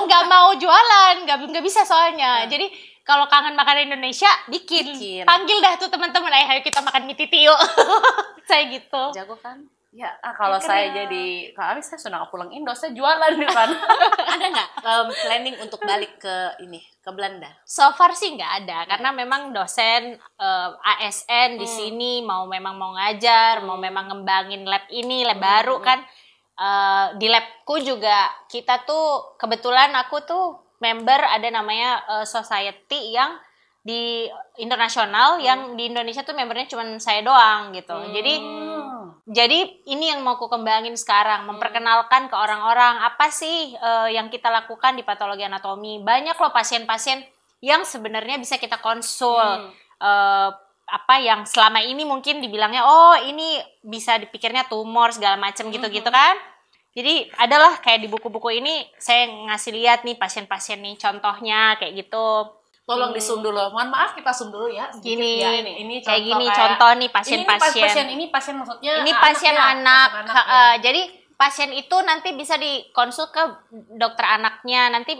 Speaker 1: nggak mau jualan, nggak bisa soalnya. Jadi kalau kangen makan Indonesia, bikin. Panggil dah tuh teman-teman, ayo kita makan mie titi yuk. Saya gitu.
Speaker 3: Jago kan?
Speaker 2: Ya, kalau saya jadi Kak Ami, saya sudah nggak pulang Indo, saya jualan di sana.
Speaker 3: Ada nggak planning untuk balik ke Belanda?
Speaker 1: So far sih nggak ada, karena memang dosen ASN di sini mau ngajar, mau memang ngembangin lab ini, lab baru kan. Di labku juga kita tuh kebetulan aku tuh member ada namanya society yang di internasional, yang di Indonesia tuh membernya cuma saya doang gitu. Jadi ini yang mau aku kembangin sekarang, memperkenalkan ke orang-orang apa sih yang kita lakukan di patologi anatomi. Banyak loh pasien-pasien yang sebenarnya bisa kita konsul. Apa yang selama ini mungkin dibilangnya, oh ini bisa dipikirnya tumor segala macam gitu-gitu kan. Jadi adalah kayak di buku-buku ini saya ngasih lihat nih pasien-pasien nih contohnya kayak gitu.
Speaker 2: Tolong di zoom dulu. Mohon maaf kita zoom dulu ya.
Speaker 1: Gini,
Speaker 2: ya, ini
Speaker 1: kayak gini contoh nih pasien-pasien.
Speaker 2: Ini pasien maksudnya.
Speaker 1: Ini pasien anak.
Speaker 2: Ya.
Speaker 1: Jadi pasien itu nanti bisa dikonsul ke dokter anaknya nanti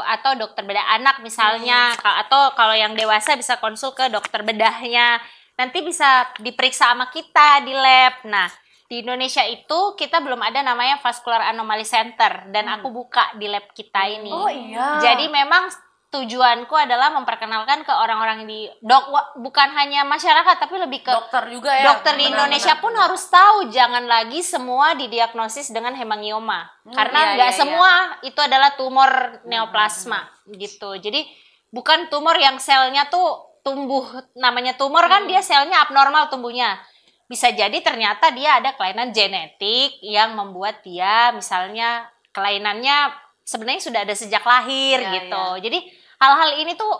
Speaker 1: atau dokter bedah anak misalnya, atau kalau yang dewasa bisa konsul ke dokter bedahnya. Nanti bisa diperiksa sama kita di lab. Nah, di Indonesia itu kita belum ada namanya Vascular Anomaly Center dan aku buka di lab kita ini.
Speaker 2: Oh iya.
Speaker 1: Jadi memang tujuanku adalah memperkenalkan ke orang-orang di bukan hanya masyarakat tapi lebih ke
Speaker 2: dokter juga ya.
Speaker 1: Dokter di Indonesia pun harus tahu, jangan lagi semua didiagnosis dengan hemangioma. Karena nggak semua itu adalah tumor neoplasma gitu. Jadi bukan tumor yang selnya tuh tumbuh, namanya tumor kan dia selnya abnormal tumbuhnya. Bisa jadi ternyata dia ada kelainan genetik yang membuat dia misalnya kelainannya sebenarnya sudah ada sejak lahir gitu. Jadi hal-hal ini tuh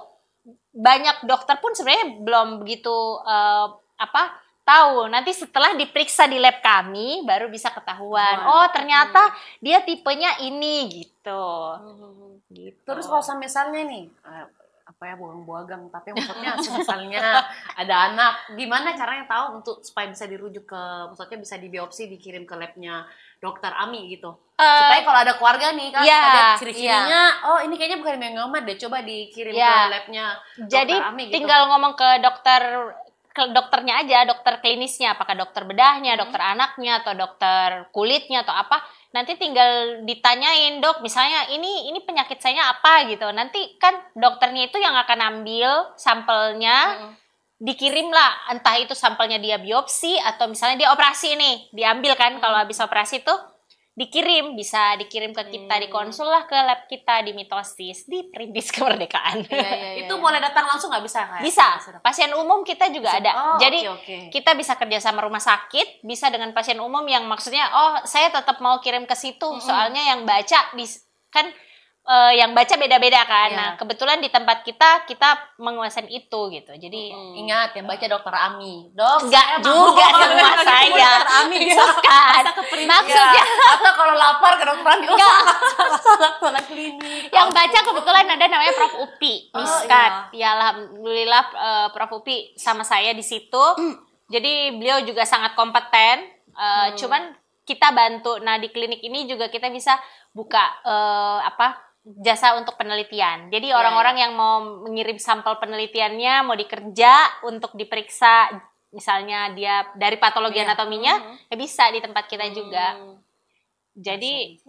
Speaker 1: banyak dokter pun sebenarnya belum begitu tahu. Nanti setelah diperiksa di lab kami baru bisa ketahuan. Oh, ternyata dia tipenya ini gitu. Gitu.
Speaker 2: Terus kalau misalnya nih buang-buagang, tapi maksudnya misalnya ada anak, gimana caranya tahu supaya bisa dirujuk ke, maksudnya bisa dibiopsi dikirim ke labnya dokter Ami gitu. Supaya kalau ada keluarga nih kan ada ciri-cirinya, oh ini kayaknya bukan melanoma deh, coba dikirim ke labnya
Speaker 1: jadi
Speaker 2: dokter Ami gitu.
Speaker 1: Tinggal ngomong ke dokternya aja, dokter klinisnya, apakah dokter bedahnya, dokter anaknya, atau dokter kulitnya atau apa. Nanti tinggal ditanyain, dok, misalnya ini penyakit saya apa gitu. Nanti kan dokternya itu yang akan ambil sampelnya, dikirim lah, entah itu sampelnya dia biopsi atau misalnya dia operasi nih, diambil kan kalau habis operasi tuh dikirim, bisa dikirim ke kita, dikonsul lah ke lab kita di Mitosis, di Perintis Kemerdekaan.
Speaker 2: Itu boleh datang langsung nggak bisa?
Speaker 1: Bisa. Pasien umum kita juga ada. Jadi kita bisa kerja sama rumah sakit, bisa dengan pasien umum yang maksudnya, oh saya tetap mau kirim ke situ, soalnya yang baca kan yang baca beda-beda kan. Nah, kebetulan di tempat kita menguasai itu gitu. Jadi
Speaker 2: ingat yang baca dokter Ami. Dok,
Speaker 1: enggak juga semua saya.
Speaker 2: Dokter Ami
Speaker 1: Bukan. Maksudnya
Speaker 2: atau kalau lapar ke dokter Ami.
Speaker 1: Enggak.
Speaker 2: Salah klinik.
Speaker 1: Yang baca kebetulan ada namanya Prof Upi. Miskat. Ya alhamdulillah Prof Upi sama saya di situ. Jadi beliau juga sangat kompeten. Cuman kita bantu. Nah, di klinik ini juga kita bisa buka jasa untuk penelitian. Jadi orang-orang yang mau mengirim sampel penelitiannya, mau dikerja untuk diperiksa, misalnya dia dari patologi anatominya, ya bisa di tempat kita juga. Jadi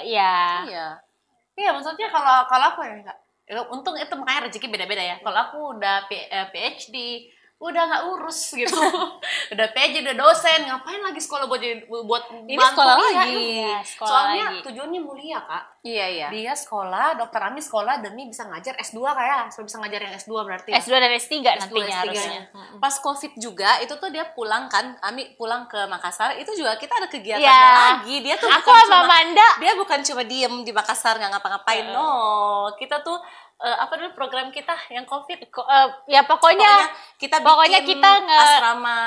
Speaker 2: Iya, maksudnya kalau aku ya enggak. Untung itu makanya rezeki beda-beda ya. Kalau aku udah PhD, udah nggak urus gitu. Udah PhD, udah dosen, ngapain lagi sekolah buat
Speaker 3: ini sekolah lagi.
Speaker 2: Soalnya tujuannya mulia, Kak.
Speaker 3: Iya.
Speaker 2: Dia sekolah, dokter Ami sekolah demi bisa ngajar S2 kayak, supaya bisa ngajar yang S2 berarti.
Speaker 1: S2 dan S3 nantinya harusnya.
Speaker 3: Pas Covid juga itu tuh dia pulang kan, Ami pulang ke Makassar, itu juga kita ada kegiatannya lagi. Dia tuh
Speaker 1: aku sama Manda,
Speaker 3: dia bukan cuma diem di Makassar nggak ngapa-ngapain. No, kita tuh apa dulu program kita yang Covid?
Speaker 1: Ya pokoknya
Speaker 3: kita bikin asrama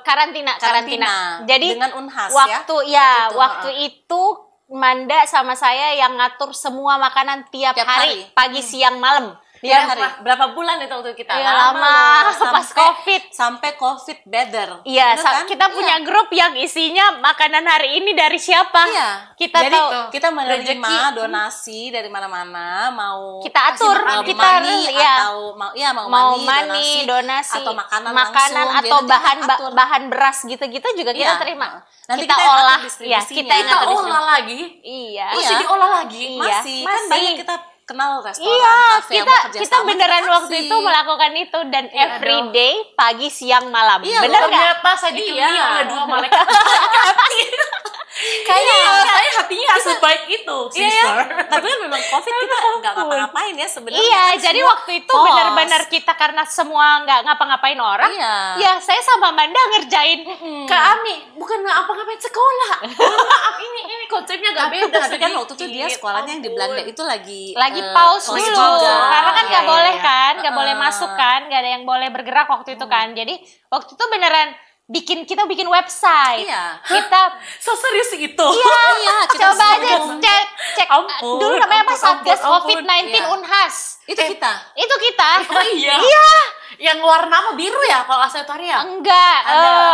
Speaker 1: karantina. Jadi
Speaker 3: dengan Unhas
Speaker 1: waktu itu Manda sama saya yang ngatur semua makanan tiap hari, pagi, siang, malam.
Speaker 3: Berapa bulan itu waktu kita?
Speaker 1: Lama pas Covid.
Speaker 3: Sampai Covid better.
Speaker 1: Iya, kita punya grup yang isinya makanan hari ini dari siapa.
Speaker 3: Iya.
Speaker 1: Jadi
Speaker 3: kita menerima donasi dari mana-mana, mau
Speaker 1: kita atur,
Speaker 3: kita atau mau money, donasi
Speaker 1: atau
Speaker 3: makanan
Speaker 1: langsung, atau bahan beras gitu-gitu juga kita terima.
Speaker 3: Nanti
Speaker 1: kita olah,
Speaker 3: kita
Speaker 2: olah lagi.
Speaker 1: Iya.
Speaker 2: Masih diolah lagi.
Speaker 3: Masih. Kan banyak kita kenal restoran, kafe yang
Speaker 1: mau kita beneran waktu itu melakukan itu dan everyday pagi siang malam. Bener nggak?
Speaker 2: Ternyata saya dikelilingi oleh dua malaikat. Kayaknya saya hatinya nggak sebaik itu, sister.
Speaker 3: Tapi kan memang COVID kita nggak ngapa-ngapain ya sebenarnya.
Speaker 1: Iya,
Speaker 3: Kan
Speaker 1: jadi
Speaker 3: semua
Speaker 1: waktu itu
Speaker 3: pos.
Speaker 1: benar-benar kita karena semua nggak ngapa-ngapain orang.
Speaker 3: Iya.
Speaker 1: Ya, saya sama Manda ngerjain
Speaker 2: Kak Ami, bukan apa-ngapain sekolah. Maaf, ini konsepnya gak beda.
Speaker 3: Tapi kan waktu itu dia sekolahnya yang di Belanda itu lagi
Speaker 1: pause
Speaker 3: pause
Speaker 1: dulu
Speaker 3: juga.
Speaker 1: karena kan nggak
Speaker 2: Iya,
Speaker 1: boleh
Speaker 2: iya.
Speaker 1: kan, nggak boleh masuk kan, nggak ada yang boleh bergerak waktu itu kan. Jadi waktu itu beneran kita bikin website.
Speaker 3: Iya.
Speaker 1: Kita
Speaker 2: Serius itu.
Speaker 3: Iya, kita
Speaker 1: coba aja
Speaker 3: semua.
Speaker 1: cek
Speaker 2: Ampun,
Speaker 1: dulu namanya apa,
Speaker 2: ampun,
Speaker 1: Satgas
Speaker 2: ampun,
Speaker 1: COVID-19
Speaker 3: iya.
Speaker 1: Unhas.
Speaker 3: Itu kita.
Speaker 1: Itu kita.
Speaker 2: Oh iya.
Speaker 1: Iya.
Speaker 2: Yang warna apa biru ya kalau Asetoria?
Speaker 1: Enggak,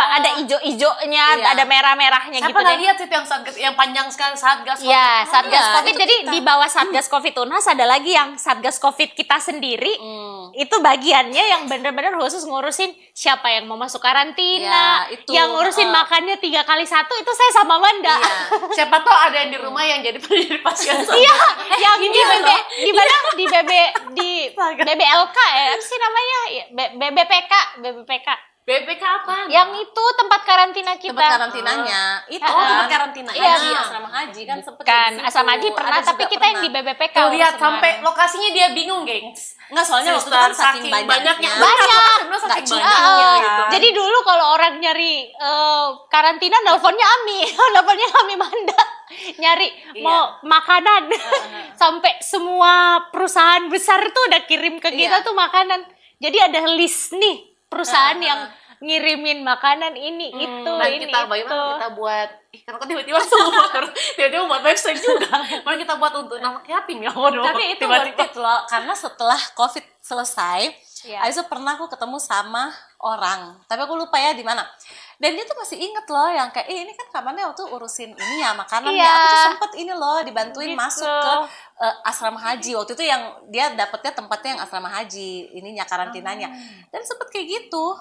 Speaker 1: ada ijo-ijonya,
Speaker 3: Iya.
Speaker 1: ada merah-merahnya
Speaker 2: Saya
Speaker 1: gitu
Speaker 2: pernah
Speaker 1: deh.
Speaker 2: lihat itu yang Satgas, yang panjang sekali Satgas.
Speaker 1: Ya, Satgas
Speaker 3: iya,
Speaker 1: COVID.
Speaker 3: itu
Speaker 1: Jadi
Speaker 3: kita.
Speaker 1: di bawah Satgas COVID Unhas ada lagi yang Satgas COVID kita sendiri. Itu bagiannya yang benar-benar khusus ngurusin siapa yang mau masuk karantina,
Speaker 3: Ya, itu,
Speaker 1: yang ngurusin makannya 3 kali 1 itu saya sama Manda.
Speaker 3: Iya.
Speaker 2: Siapa tahu ada yang di rumah yang jadi pasien.
Speaker 1: Iya, yang di di mana di BBLK ya, apa sih namanya? BBPK.
Speaker 2: BPK apa?
Speaker 1: Yang itu tempat karantina kita.
Speaker 3: Tempat karantinanya. Itu
Speaker 2: tempat karantina.
Speaker 1: Iya.
Speaker 3: Haji, asrama haji kan sempet
Speaker 1: Kan
Speaker 3: di situ.
Speaker 1: asrama haji pernah,
Speaker 3: Ada
Speaker 1: tapi
Speaker 3: juga
Speaker 1: kita yang di
Speaker 3: pernah.
Speaker 1: BBPK.
Speaker 2: Tuh lihat
Speaker 1: urusan
Speaker 2: sampai
Speaker 1: mana.
Speaker 2: lokasinya dia bingung, gengs.
Speaker 3: Enggak, soalnya waktu itu
Speaker 2: Sister,
Speaker 3: kan saking banyaknya.
Speaker 1: Banyak.
Speaker 2: Sebenarnya saking
Speaker 3: Nggak
Speaker 2: banyaknya
Speaker 1: Ah,
Speaker 2: gitu.
Speaker 1: Jadi dulu kalau orang nyari karantina, nelponnya Ami, nelponnya Ami Manda, nyari mau makanan, sampai semua perusahaan besar tuh udah kirim ke kita tuh makanan. Jadi ada list nih perusahaan yang ngirimin makanan ini itu
Speaker 2: Dan
Speaker 1: ini
Speaker 2: kita
Speaker 1: itu.
Speaker 2: bagaimana kita buat karena kok tiba-tiba langsung tiba-tiba buat website juga. Mana kita buat untuk nama yatim ya. Waduh.
Speaker 3: Tapi itu worth it loh, karena setelah COVID selesai,
Speaker 1: Iya.
Speaker 3: Aizu pernah aku ketemu sama orang, tapi aku lupa ya di mana. Dan dia tuh masih inget loh yang kayak, ini kan kamarnya waktu urusin ini ya makanan
Speaker 1: Iya.
Speaker 3: ya. Aku tuh sempet ini loh dibantuin
Speaker 1: Gitu.
Speaker 3: masuk ke asrama haji. Waktu itu yang dia dapetnya tempatnya yang asrama haji, ininya karantinanya. Dan sempet kayak gitu.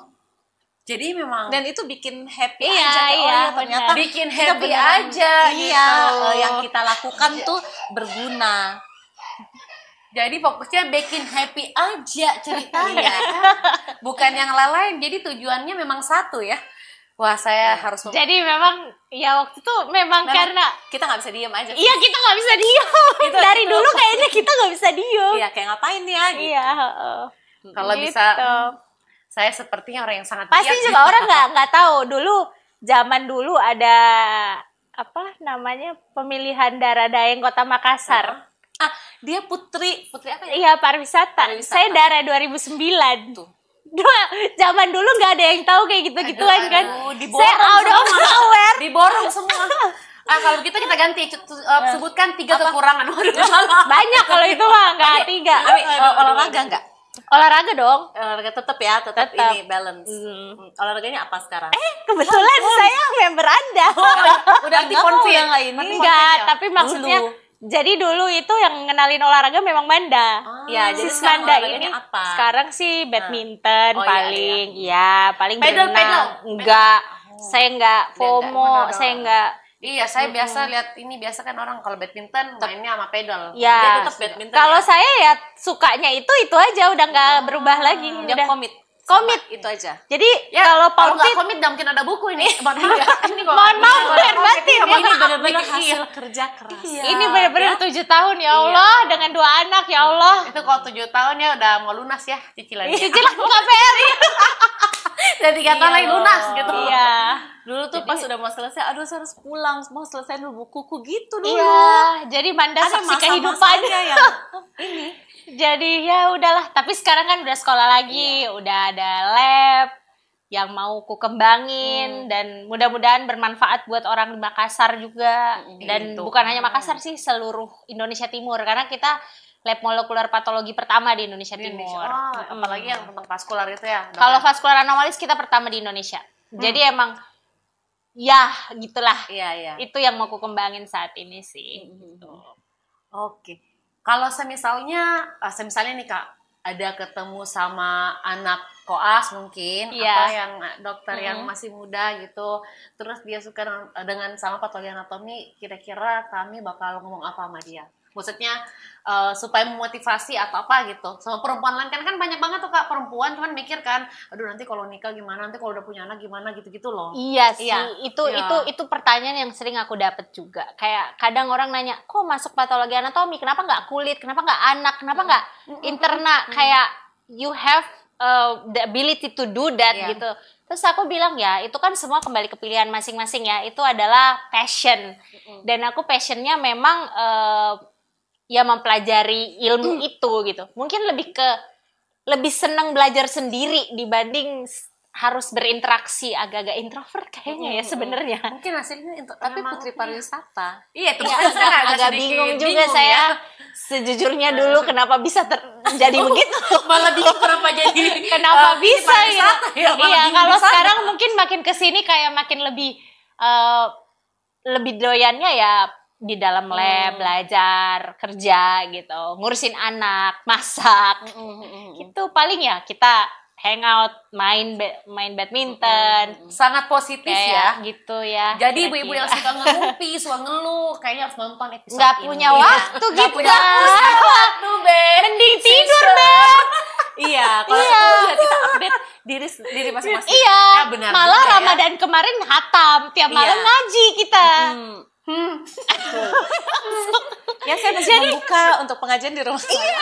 Speaker 2: Jadi memang
Speaker 3: Dan itu bikin happy
Speaker 1: Iya,
Speaker 3: aja. Kayak,
Speaker 1: iya,
Speaker 3: ternyata
Speaker 1: benar.
Speaker 2: bikin
Speaker 3: kita
Speaker 2: happy
Speaker 3: beneran-
Speaker 2: aja
Speaker 3: Iya,
Speaker 2: gitu.
Speaker 3: yang kita lakukan tuh berguna.
Speaker 2: Jadi fokusnya bikin happy aja ceritanya. Bukan yang lain. Jadi tujuannya memang satu ya. Wah, saya harus
Speaker 1: Jadi memang ya waktu itu memang karena
Speaker 3: kita nggak bisa diem aja.
Speaker 1: iya kita nggak bisa diem. Dari dulu kayaknya kita nggak bisa diem.
Speaker 3: Iya, kayak ngapain ya gitu.
Speaker 1: Iya, heeh.
Speaker 2: kalau
Speaker 1: Gitu.
Speaker 2: bisa saya sepertinya orang yang sangat
Speaker 1: Pasti
Speaker 2: giat
Speaker 1: juga
Speaker 2: sih.
Speaker 1: orang nggak tahu dulu, zaman dulu ada apa namanya pemilihan Dara Daeng Kota Makassar.
Speaker 3: Ah, dia putri apa ya?
Speaker 1: Iya, pariwisata.
Speaker 3: Pariwisata.
Speaker 1: Saya Dara 2009.
Speaker 3: Tuh.
Speaker 1: Zaman dulu nggak ada yang tahu kayak gitu-gituan kan.
Speaker 2: diborong
Speaker 1: Saya out of nowhere.
Speaker 2: Diborong semua. Kalau begitu kita ganti sebutkan 3 kekurangan. Waduh, salah.
Speaker 1: Banyak kalau itu mah nggak 3.
Speaker 3: Tapi olahraga nggak?
Speaker 1: Olahraga dong.
Speaker 3: Olahraga tetap ya, tetap
Speaker 1: Tetap.
Speaker 3: ini balance. Olahraganya apa sekarang?
Speaker 1: Kebetulan saya member Anda.
Speaker 3: udah
Speaker 2: konfirm.
Speaker 3: udah nggak ini.
Speaker 1: Enggak, tapi maksudnya jadi dulu itu yang ngenalin olahraga memang Manda.
Speaker 3: Ya, jadi
Speaker 1: Sis
Speaker 3: sekarang
Speaker 1: Manda
Speaker 3: olahraganya
Speaker 1: ini
Speaker 3: apa?
Speaker 1: sekarang sih badminton
Speaker 3: Oh, iya,
Speaker 1: paling. Iya, paling
Speaker 2: Pedal,
Speaker 1: berenang.
Speaker 2: pedal.
Speaker 1: Enggak. Saya enggak FOMO,
Speaker 2: Pedal.
Speaker 1: saya enggak.
Speaker 2: Iya, saya biasa lihat ini biasa kan orang kalau badminton mainnya sama pedal.
Speaker 3: Dia
Speaker 1: Ya.
Speaker 3: tetap badminton.
Speaker 1: Kalau
Speaker 3: ya?
Speaker 1: saya ya sukanya itu aja udah enggak berubah lagi.
Speaker 3: Dia
Speaker 1: Udah
Speaker 3: komit.
Speaker 1: komit.
Speaker 3: Itu aja.
Speaker 1: Jadi
Speaker 2: Ya,
Speaker 1: kalau
Speaker 2: kalau nggak
Speaker 1: Paulfit
Speaker 2: komit nggak mungkin ada buku ini. Bang ini kok.
Speaker 1: mohon maaf lahir batin ya.
Speaker 3: Ini benar-benar
Speaker 2: Iya.
Speaker 3: hasil kerja keras.
Speaker 1: Ini benar-benar 7 tahun ya Allah dengan 2 anak ya Allah.
Speaker 2: Itu kalau 7 tahun ya udah mau lunas ya cicilannya.
Speaker 1: Cicilan KPR.
Speaker 2: Dan 3 tahun lagi lunas gitu.
Speaker 1: Iya.
Speaker 3: Dulu tuh pas udah mau selesai, aduh saya harus pulang, mau selesai dulu bukuku gitu dulu.
Speaker 1: Iya, jadi Manda
Speaker 3: Ada
Speaker 1: saksi kehidupan.
Speaker 3: masa-masanya yang
Speaker 1: Jadi ya udahlah, tapi sekarang kan udah sekolah lagi, udah ada lab yang mau ku kembangin dan mudah-mudahan bermanfaat buat orang di Makassar juga dan
Speaker 2: Gitu.
Speaker 1: bukan hanya Makassar sih, seluruh Indonesia Timur karena kita lab molekuler patologi pertama di Indonesia Timur.
Speaker 2: Apalagi yang tentang vaskular itu ya. Dok,
Speaker 1: Kalau
Speaker 2: ya?
Speaker 1: vaskular anomalis kita pertama di Indonesia. Jadi emang ya gitulah.
Speaker 3: Iya.
Speaker 1: Itu yang mau ku kembangin saat ini sih. Gitu.
Speaker 2: Oke. Kalau semisalnya nih Kak, ada ketemu sama anak koas mungkin,
Speaker 1: Iya.
Speaker 2: atau yang dokter yang masih muda gitu, terus dia suka dengan sama patologi anatomi, kira-kira kami bakal ngomong apa sama dia? Maksudnya supaya memotivasi atau apa gitu. Sama perempuan lain kan banyak banget tuh Kak perempuan cuman mikir kan, aduh nanti kalau nikah gimana, nanti kalau udah punya anak gimana gitu-gitu loh.
Speaker 1: Iya sih, itu pertanyaan yang sering aku dapet juga. Kayak kadang orang nanya, kok masuk patologi anatomi, kenapa nggak kulit, kenapa nggak anak, kenapa nggak interna? Kayak you have the ability to do that gitu. Terus aku bilang ya, itu kan semua kembali ke pilihan masing-masing ya. Itu adalah passion. Dan aku passionnya memang ya mempelajari ilmu itu gitu. Mungkin lebih senang belajar sendiri dibanding harus berinteraksi, agak-agak introvert kayaknya ya sebenarnya.
Speaker 2: Mungkin hasilnya
Speaker 3: tapi putri pariwisata.
Speaker 2: Iya, terus
Speaker 1: agak bingung juga saya. Sejujurnya dulu kenapa bisa jadi begitu.
Speaker 2: Malah bingung kenapa jadi
Speaker 1: kenapa bisa ya. Iya, kalau sekarang mungkin makin kesini kayak makin lebih doyannya ya di dalam lab, belajar, kerja gitu, ngurusin anak, masak. Gitu paling ya kita hangout, main badminton.
Speaker 2: Sangat positif ya
Speaker 1: gitu ya.
Speaker 2: Jadi ibu-ibu yang suka ngerumpi, suka ngeluh, kayaknya harus nonton episode
Speaker 1: nggak
Speaker 2: ini.
Speaker 1: Punya waktu gitu.
Speaker 2: Nggak punya waktu, Beb.
Speaker 1: Mending tidur, Beb.
Speaker 3: Iya, kalau ketemu kita update diri masing-masing.
Speaker 1: Iya,
Speaker 2: ya, benar
Speaker 1: malah
Speaker 2: juga,
Speaker 1: Ramadan kemarin hatam, tiap malam ngaji kita.
Speaker 3: Ya saya masih membuka untuk pengajian di rumah saya.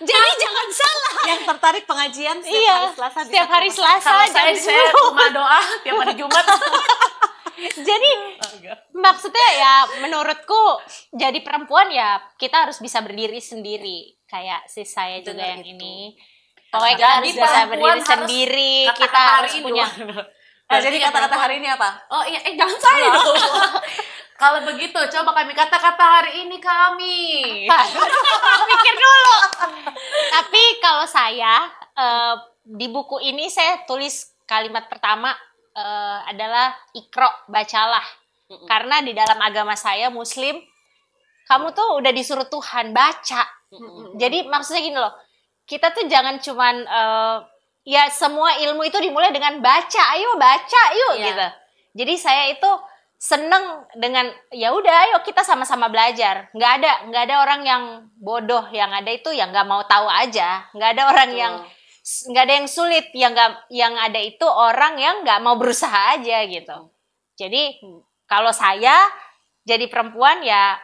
Speaker 1: Jadi jangan salah.
Speaker 3: Yang tertarik pengajian setiap hari Selasa.
Speaker 1: Setiap hari Selasa
Speaker 2: Kalau saya rumah doa tiap hari Jumat.
Speaker 1: Jadi maksudnya ya menurutku jadi perempuan ya kita harus bisa berdiri sendiri. Kayak si saya juga yang ini. Pokoknya kita harus bisa berdiri sendiri. Kita harus punya.
Speaker 3: Nah, jadi kata-kata hari ini apa?
Speaker 2: Oh iya, jangan saya dong. Kalau begitu, coba kami kata-kata hari ini kami.
Speaker 1: Pikir dulu. Tapi kalau saya di buku ini saya tulis kalimat pertama adalah Iqra, bacalah. Karena di dalam agama saya Muslim, kamu tuh udah disuruh Tuhan baca. Jadi maksudnya gini loh, kita tuh jangan cuman ya semua ilmu itu dimulai dengan baca, ayo baca yuk gitu. Jadi saya itu seneng dengan ya udah ayo kita sama-sama belajar. Nggak ada orang yang bodoh, yang ada itu yang nggak mau tahu aja. Nggak ada orang nggak ada yang sulit, yang ada itu orang yang nggak mau berusaha aja gitu. Jadi kalau saya jadi perempuan ya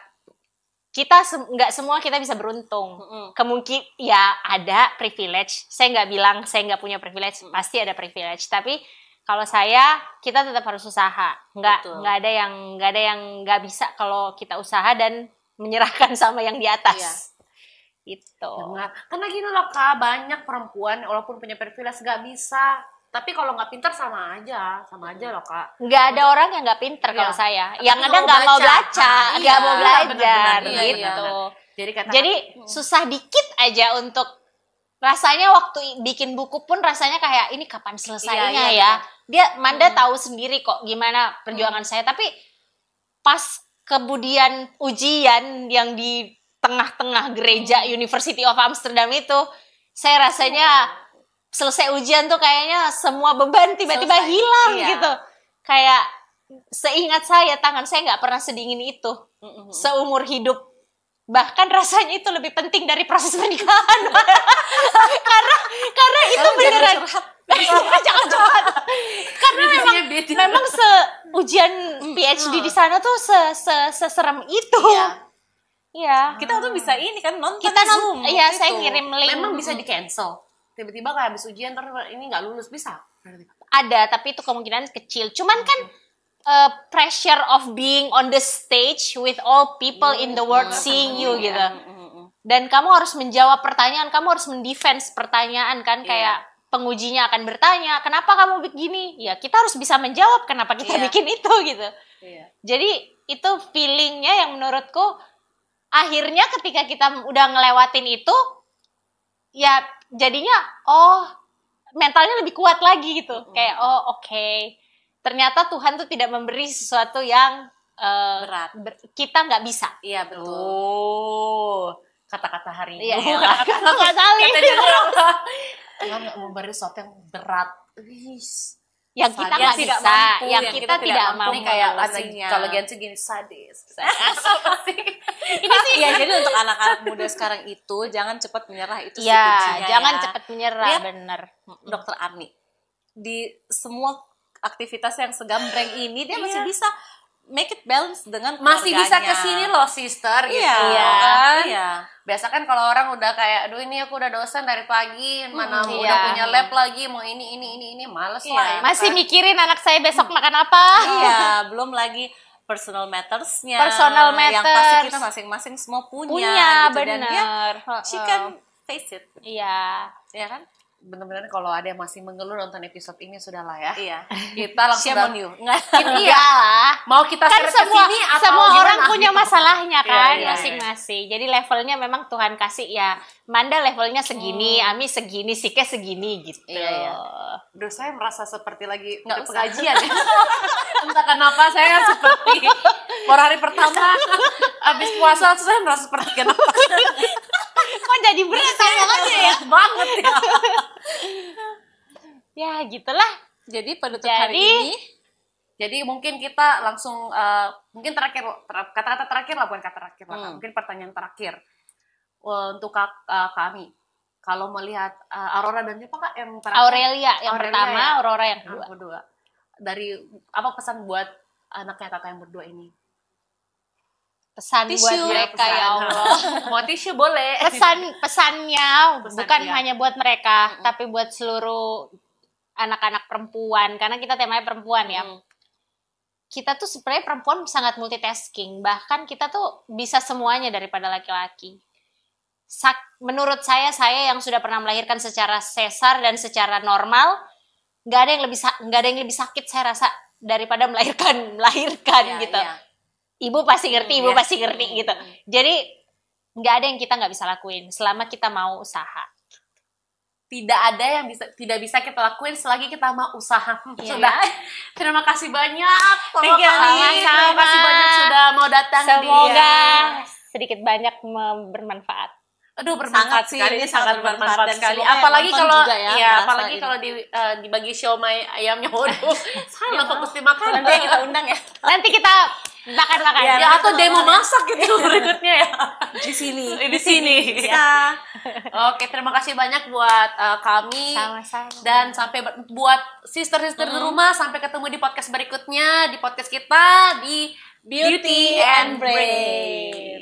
Speaker 1: kita nggak semua kita bisa beruntung. Kemungkinan ya ada privilege. Saya nggak bilang saya nggak punya privilege, pasti ada privilege. Tapi kalau kita tetap harus usaha. Nggak ada yang nggak bisa kalau kita usaha dan menyerahkan sama yang di atas. Itu.
Speaker 2: Karena gini loh Kak, banyak perempuan walaupun punya privilege nggak bisa. Tapi kalau nggak pintar sama aja loh Kak.
Speaker 1: Nggak ada orang yang nggak pintar kalau saya. Yang ada nggak mau baca, nggak mau belajar gitu. Jadi susah dikit aja untuk rasanya waktu bikin buku pun rasanya kayak ini kapan selesainya ya. Manda tahu sendiri kok gimana perjuangan saya. Tapi pas kemudian ujian yang di tengah-tengah gereja University of Amsterdam itu, saya rasanya selesai ujian tuh kayaknya semua beban tiba-tiba hilang gitu. Kayak seingat saya tangan saya nggak pernah sedingin itu seumur hidup. Bahkan rasanya itu lebih penting dari proses pernikahan. karena itu beneran jangan curhat. Karena memang ujian PhD di sana tuh seserem itu. Iya.
Speaker 3: Kita tuh bisa ini kan nonton
Speaker 1: Zoom. Iya, saya ngirim link.
Speaker 2: Memang bisa di cancel. Tiba-tiba kayak habis ujian terus ini nggak lulus, bisa?
Speaker 1: Ada, tapi itu kemungkinan kecil. Cuman kan pressure of being on the stage with all people in the world seeing you gitu. Dan kamu harus menjawab pertanyaan, kamu harus mendefense pertanyaan kan, kayak pengujinya akan bertanya, kenapa kamu begini? Ya kita harus bisa menjawab kenapa kita bikin itu gitu. Jadi itu feelingnya yang menurutku akhirnya ketika kita udah ngelewatin itu, ya jadinya mentalnya lebih kuat lagi gitu. Kayak oke. Ternyata Tuhan tuh tidak memberi sesuatu yang
Speaker 3: berat.
Speaker 1: Kita nggak bisa.
Speaker 3: Iya betul.
Speaker 2: Kata-kata hari ini.
Speaker 1: Iya, kata-kata kali.
Speaker 2: Tuhan nggak memberi sesuatu yang berat.
Speaker 1: Yang kita nggak bisa, yang kita tidak mampu.
Speaker 3: Kayak
Speaker 2: kalau Gensu gini sadis.
Speaker 3: Ini sih ya, jadi untuk anak-anak muda sekarang itu jangan cepat menyerah, itu sih
Speaker 1: Ya,
Speaker 3: kuncinya
Speaker 1: jangan
Speaker 3: ya.
Speaker 1: cepat menyerah,
Speaker 3: Lihat,
Speaker 1: bener.
Speaker 3: Dokter Ami di semua aktivitas yang segambreng ini dia masih bisa make it balance dengan
Speaker 2: Masih bisa
Speaker 3: keluarganya.
Speaker 2: kesini loh sister gitu.
Speaker 3: Iya,
Speaker 2: Kan?
Speaker 3: iya.
Speaker 2: Biasa kan kalau orang udah kayak, aduh ini aku udah dosen dari pagi, mana
Speaker 1: iya.
Speaker 2: udah punya lab lagi, mau ini, males
Speaker 3: Iya.
Speaker 2: lah. Ya,
Speaker 1: Masih
Speaker 2: kan?
Speaker 1: mikirin anak saya besok makan apa.
Speaker 3: Iya, belum lagi personal matters-nya.
Speaker 1: Personal
Speaker 3: Yang pasti
Speaker 1: matters.
Speaker 3: kita masing-masing semua punya
Speaker 1: Punya,
Speaker 3: gitu. Dan dia,
Speaker 1: bener.
Speaker 3: she can face it.
Speaker 1: Iya.
Speaker 3: Ya kan?
Speaker 2: Bener-bener kalau ada yang masih mengeluh nonton episode ini sudahlah ya.
Speaker 3: Iya.
Speaker 2: Kita langsung
Speaker 3: Shame on you. Enggak.
Speaker 1: Enggak lah.
Speaker 2: mau kita
Speaker 1: Kan
Speaker 2: share
Speaker 1: semua
Speaker 2: kesini atau
Speaker 1: semua
Speaker 2: gimana?
Speaker 1: orang punya masalahnya
Speaker 2: Iya,
Speaker 1: kan
Speaker 2: iya,
Speaker 1: masing-masing. Jadi levelnya memang Tuhan kasih ya. Manda levelnya segini, Ami segini, Sike segini gitu.
Speaker 3: Iya, iya.
Speaker 2: Duh, saya merasa seperti lagi
Speaker 3: Nggak
Speaker 2: di
Speaker 3: usah.
Speaker 2: pengajian ya. Entah kenapa saya seperti baru hari pertama habis puasa tuh saya merasa seperti kenapa
Speaker 1: Kok jadi berat sama aja ya?
Speaker 2: banget ya.
Speaker 1: Ya gitulah.
Speaker 3: Jadi penutup hari ini,
Speaker 2: Jadi mungkin kita langsung mungkin terakhir kata-kata terakhir lah, bukan kata terakhir lah, Kak. Mungkin pertanyaan terakhir untuk kami. Kalau melihat Aurora dan siapa Kak yang terakhir?
Speaker 1: Aurelia yang
Speaker 2: Aurelia
Speaker 1: pertama,
Speaker 2: ya?
Speaker 1: Aurora yang
Speaker 2: Yang
Speaker 1: kedua.
Speaker 2: kedua. Dari apa pesan buat anaknya kakak yang berdua ini?
Speaker 1: Pesan
Speaker 3: Tisu.
Speaker 1: buat mereka ya Allah.
Speaker 2: Mau tisu boleh.
Speaker 1: Pesannya
Speaker 2: Pesan,
Speaker 1: bukan
Speaker 2: iya.
Speaker 1: hanya buat mereka, tapi buat seluruh anak-anak perempuan. Karena kita temanya perempuan ya. Kita tuh sebenarnya perempuan sangat multitasking. Bahkan kita tuh bisa semuanya daripada laki-laki. Menurut saya yang sudah pernah melahirkan secara sesar dan secara normal, nggak ada yang lebih sakit saya rasa daripada melahirkan
Speaker 3: Iya,
Speaker 1: gitu.
Speaker 3: iya.
Speaker 1: Ibu pasti ngerti, ibu
Speaker 3: Iya.
Speaker 1: pasti ngerti gitu. Jadi nggak ada yang kita nggak bisa lakuin selama kita mau usaha.
Speaker 2: Tidak ada yang tidak bisa kita lakuin selagi kita mau usaha.
Speaker 1: Iya.
Speaker 2: Sudah. Terima kasih banyak.
Speaker 3: Thank you,
Speaker 2: Kami.
Speaker 1: Sama-sama.
Speaker 2: Terima kasih banyak sudah mau datang.
Speaker 1: Semoga sedikit banyak bermanfaat.
Speaker 2: Aduh, bermanfaat
Speaker 3: Sangat sih,
Speaker 2: sekali,
Speaker 3: ini
Speaker 2: sangat
Speaker 3: sangat
Speaker 2: bermanfaat
Speaker 3: bermanfaat. Dan
Speaker 2: sekali.
Speaker 3: semoga yang
Speaker 2: Apalagi
Speaker 3: nonton
Speaker 2: kalau
Speaker 3: juga ya,
Speaker 2: ya,
Speaker 3: merasa
Speaker 2: apalagi
Speaker 3: ini.
Speaker 2: kalau dibagi siomay ayamnya, waduh, salah fokus dimakan.
Speaker 3: Nanti kita undang ya
Speaker 1: Nanti kita makan-makan.
Speaker 3: Iya,
Speaker 2: Ya, atau demo masak gitu berikutnya ya.
Speaker 3: di sini.
Speaker 2: Di sini.
Speaker 3: Bisa.
Speaker 2: Oke, terima kasih banyak buat kami.
Speaker 1: Sama-sama.
Speaker 2: Dan sampai buat sister-sister di rumah, sampai ketemu di podcast berikutnya, di podcast kita di
Speaker 3: Beauty and Brain.